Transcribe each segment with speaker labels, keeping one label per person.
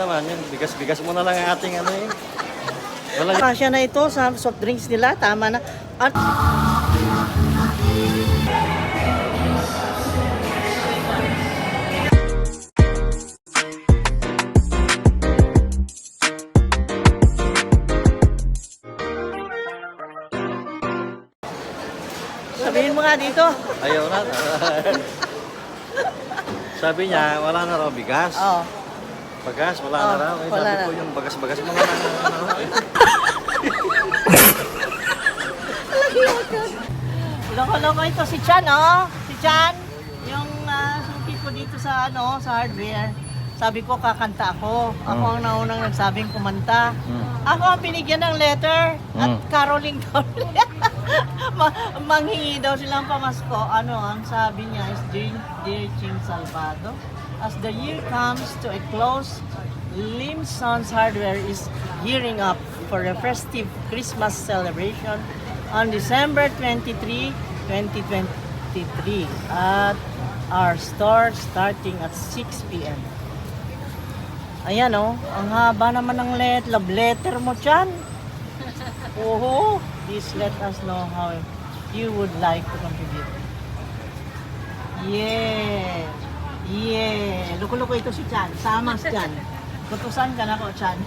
Speaker 1: Naman yun, bigas-bigas mo na lang ang ating ano eh. Wala.
Speaker 2: Kasya na ito sa soft drinks nila, tama na. At sabihin mo nga dito.
Speaker 1: Ayaw na. Sabi niya, wala na raw bigas.
Speaker 2: Oh.
Speaker 1: Bagas, wala na raw. Eh,
Speaker 2: wala
Speaker 1: sabi
Speaker 2: na.
Speaker 1: ko yung bagas-bagas mo na lang.
Speaker 2: Loko-loko ito si Chan, oh. Si Chan, yung suki ko dito sa sa hardware. Sabi ko kakanta ako. Ako ang naunang nagsabing kumanta. Ako ang binigyan ng letter at caroling daw. Manghingi daw silang pamasko. Ang sabi niya is Dear Ching Salvado, as the year comes to a close, Lim Sons Hardware is gearing up for a festive Christmas celebration on December 23, 2023 at our store starting at 6 p.m. Ayan ang haba naman ng love letter mo, Chan. Please let us know how you would like to contribute. Yeah. Luko-luko ito si Chan. Sama si Chan. Kutusan ka na ko, Chan.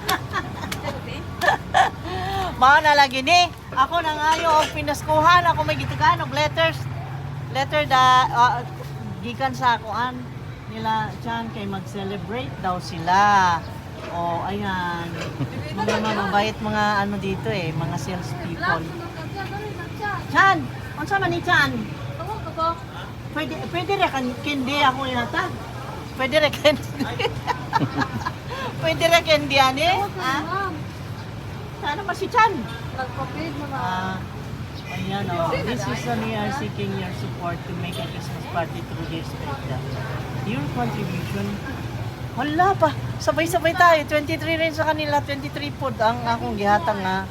Speaker 2: Mga nalagi ni. Ako na nga yung pinaskuhan. Ako may gitikan og letters. Letter gikan sa akuan nila Chan kay mag-celebrate daw sila. Ayan. Mga mababait mga dito mga sales people. Chan, unsa man ni Chan? Pwede ra kindi ako inata. Pwede ra kindi. Pwede ra kindi ani? Ha? Ano ba si Chan?
Speaker 3: Nagpa-paid mga
Speaker 2: Ayan this is we are seeking your support to make a Christmas party through this spectacle. Your contribution, wala pa. Sabay-sabay tayo. 23 rin sa kanila. 23 food ang akong gihatang nga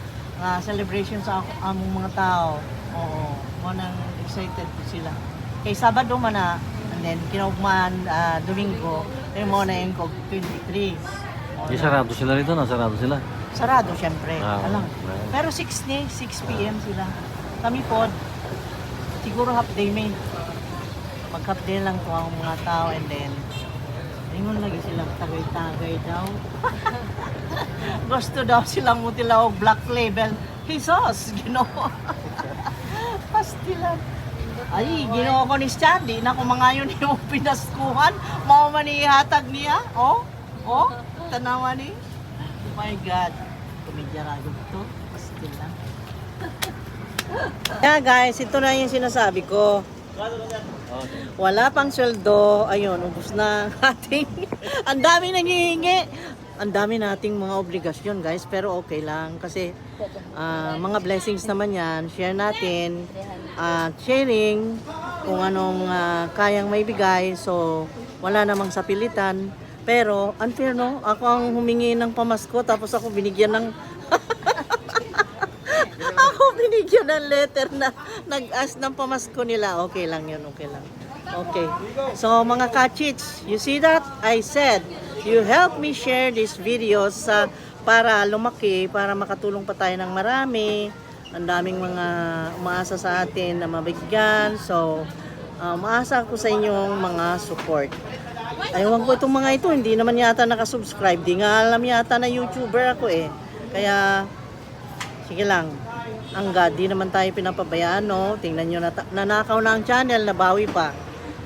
Speaker 2: celebration sa among mga tao. Oo. Manang excited po sila. Kay Sabado man na, and then kinaugman Domingo, ay mo na yung 23.
Speaker 1: Sarado sila rito na, sarado sila.
Speaker 2: Sarado syempre. Alam.
Speaker 1: Right.
Speaker 2: Pero 6 p.m. sila. Kami po, siguro half day may. Mag-half day lang po ang mga tao and then ingon lagi silang tagay-tagay daw. Gusto daw silang mutilaw black label. Jesus, Ginoo. Pastilan. Ay, Ginoo ko ni Chan, di na ko mangayon yung pinaskuhan. Mao man ihatag niya. Tanawa ni. Oh my God. Komedya rago to. Pastilan. Yeah guys, ito na yung sinasabi ko. Wala pang sweldo. Ayun, ubos na ating. Ang dami nanghihingi. Ang dami nating mga obligasyon guys. Pero okay lang. Kasi mga blessings naman yan. Share natin. Sharing. Kung anong kayang may bigay. So, wala namang sapilitan. Pero, unfair no? Ako ang humingi ng pamasko. Tapos ako binigyan ng binigyan ng letter na nag-ask ng pamasko nila. Okay lang yun, okay lang. Okay. So, mga kachits, you see that? I said, you help me share these videos para lumaki, para makatulong pa tayo ng marami. Ang daming mga umaasa sa atin na mabigyan. So, umaasa ako sa inyong mga support. Ayaw ko itong mga ito, hindi naman yata nakasubscribe. Di nga alam yata na YouTuber ako eh. Kaya, sige lang. Ang God, di naman tayo pinapabayaan, no? Tingnan nyo, nanakaw na ang channel, nabawi pa.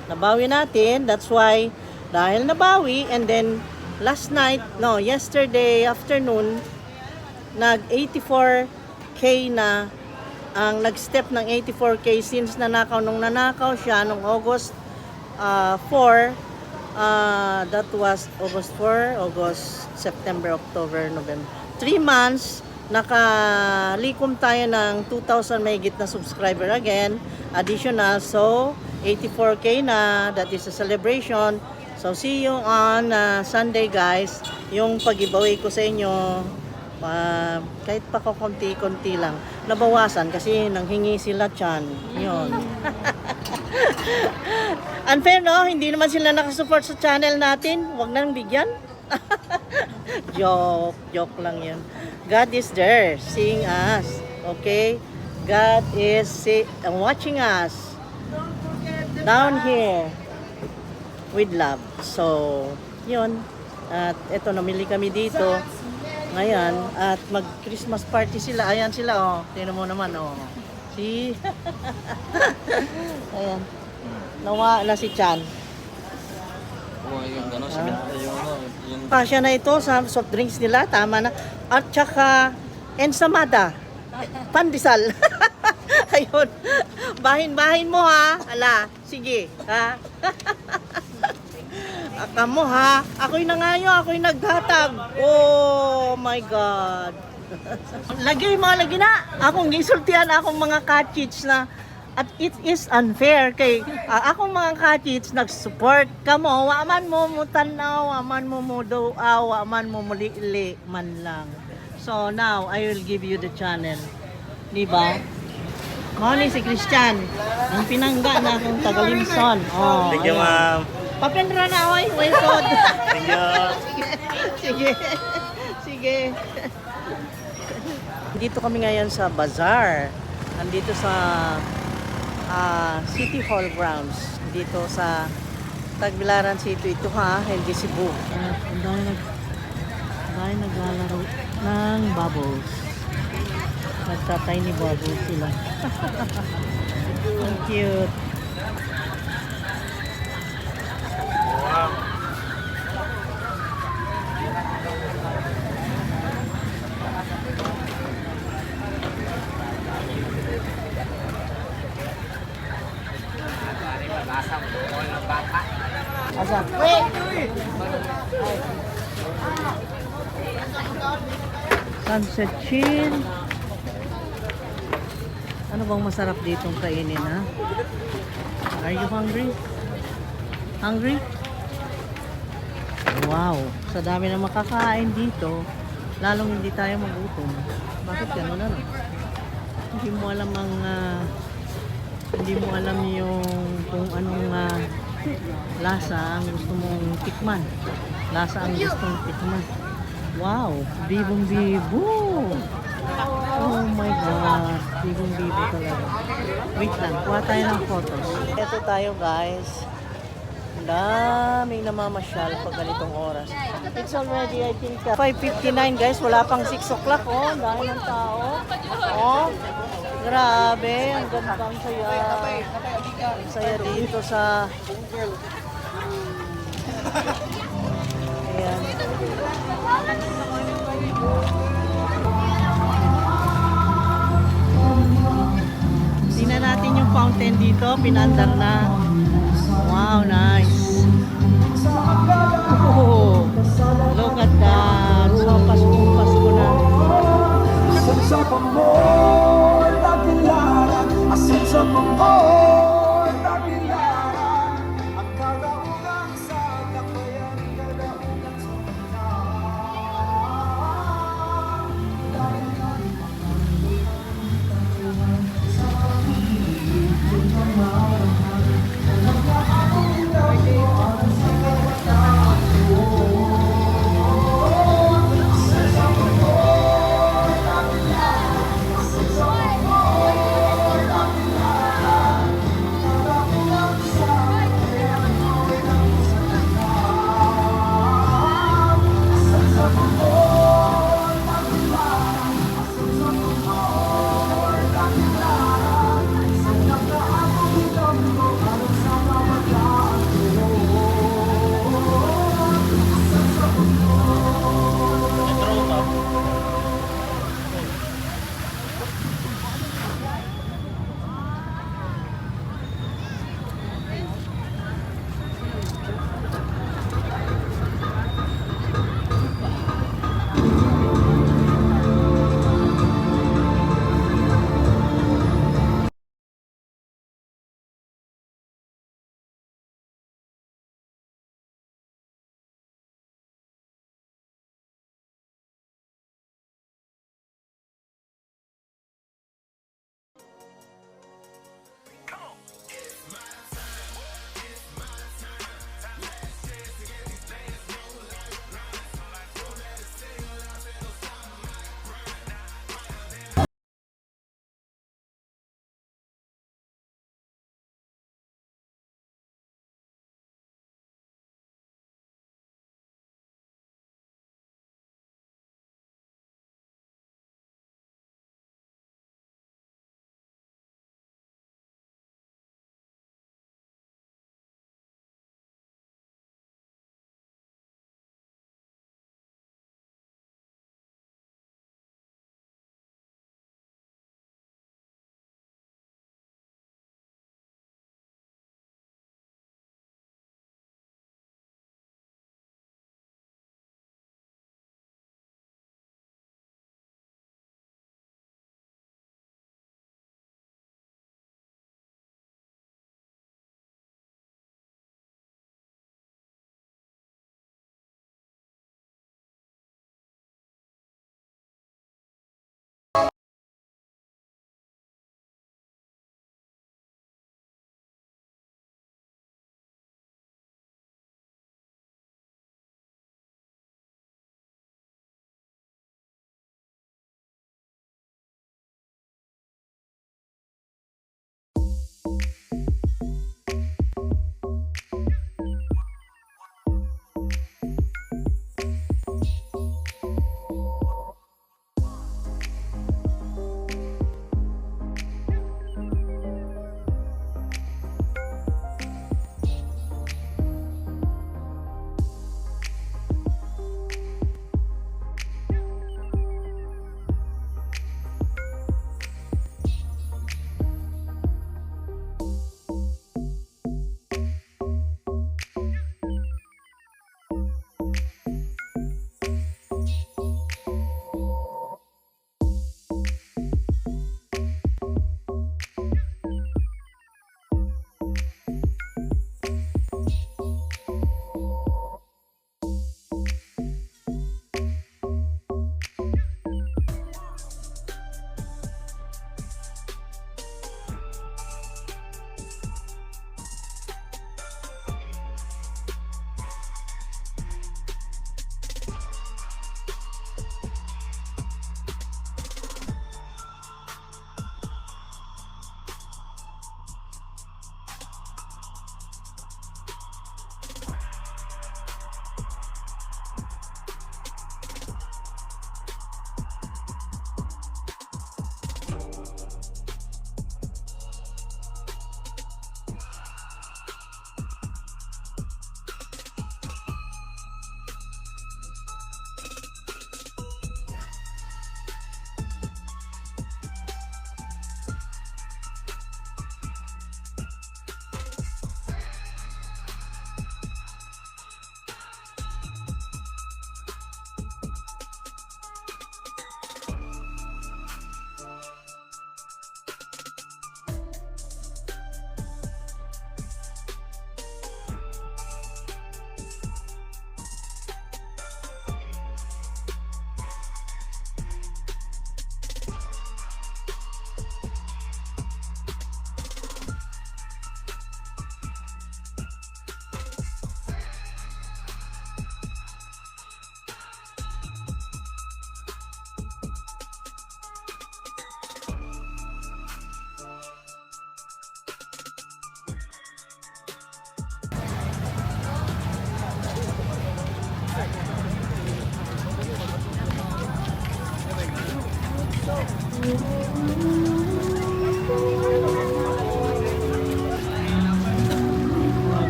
Speaker 2: Nabawi natin, that's why, dahil nabawi, and then, yesterday afternoon, nag-84K na, ang nag-step ng 84K since nanakaw, nung nanakaw siya, nung August 4, that was August 4, August, September, October, November. 3 months, nakalikom tayo ng 2,000 mahigit na subscriber again, additional. So, 84K na, that is a celebration. So, see you on Sunday guys. Yung pag-giveaway ko sa inyo, kahit pa konti-konti lang, nabawasan kasi nanghingi sila Chan. Yun. Unfair no? Hindi naman sila nakasupport sa channel natin. Huwag nang bigyan. Joke lang yun. God is there, seeing us. Okay? God is watching us down here with love. So, yun. At eto, namili kami dito ngayon at mag-Christmas party sila. Ayan sila, oh. Tingnan mo naman, oh. See? Ayan. Nawa na si Chan.
Speaker 1: Oo, yung gano'n, yung
Speaker 2: Pasya na ito sa soft drinks nila, tama na. At saka ensamada, pandesal. Ayun. Bahin-bahin mo ha. Ala, sige, ha. Aka mo ha. Ako'y nangayo, ako'y naghatag. Oh my God. Lagi na. Akong gisultihan akong mga kachits na at it is unfair kay akong mga kachits nag-support kamo, wa man mo mutanaw, wa man mo muduaw, wa man mo mulili man lang. So now I will give you the channel. Di ba? Mao ni si Christian, ang pinangga na akong Tagalimson. Oh.
Speaker 1: Thank you,
Speaker 2: ayan.
Speaker 1: ma'am.
Speaker 2: Papendra na oy, welcome.
Speaker 1: Thank you.
Speaker 2: Sige. Sige. Dito kami ngayon sa bazaar. Andito sa City Hall grounds. Dito sa Tagbilaran City. Ito ha, hindi Cebu. Ang dahil naglalaro ng bubbles. Nagtatay ni bubbles sila. Ang cute. Asa? Sunset chill. Ano bang masarap ditong kainin ha? Are you hungry? Hungry? Wow, sa dami na makakain dito, lalong hindi tayo magutom. Bakit gano'n ano? Hindi mo alam ang hindi mo alam yung kung anong lasa ang gusto mong tikman. Lasa ang gusto mong tikman. Wow, bibong bibo. Oh my God, bibong bibo talaga. Wait lang, kuha tayo ng photos. Ito tayo guys. Ang daming namamasyal pag ganitong oras. It's already, I think, 5:59 guys. Wala pang 6 o'clock. Oh, ang dami ng tao. Oh, grabe. Ang ganda, ang saya. Ang saya dito sa... Ayan. Tingnan natin yung fountain dito. Pinandar na. Wow, nice. Oh, look at that. So, Pasko na.
Speaker 3: Sa pamor, tagilaran. Asin sa pamor, tagilaran. Ang kadaugan sa kakayan, kadaugan sa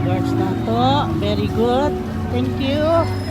Speaker 2: Guards na to. Very good. Thank you.